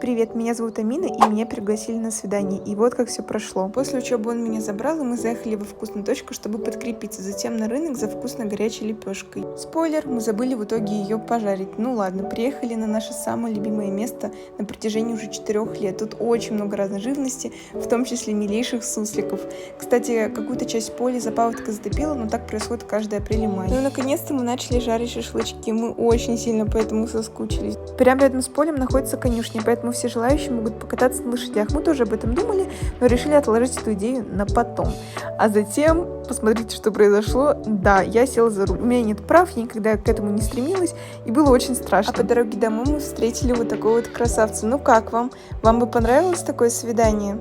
Привет, меня зовут Амина, и меня пригласили на свидание. И вот как все прошло. После учебы он меня забрал, и мы заехали во вкусную точку, чтобы подкрепиться. Затем на рынок за вкусно горячей лепешкой. Спойлер, мы забыли в итоге ее пожарить. Ну ладно, приехали на наше самое любимое место на протяжении уже 4 лет. Тут очень много разной живности, в том числе милейших сусликов. Кстати, какую-то часть поля за паводка затопило, но так происходит каждый апрель и май. Ну и наконец-то мы начали жарить шашлычки. Мы очень сильно поэтому соскучились. Прямо рядом с полем находится конюшня, поэтому все желающие могут покататься на лошадях. Мы тоже об этом думали, но решили отложить эту идею на потом. А затем, посмотрите, что произошло. Да, я села за руль. У меня нет прав, я никогда к этому не стремилась, и было очень страшно. А по дороге домой мы встретили вот такого вот красавца. Ну как вам? Вам бы понравилось такое свидание?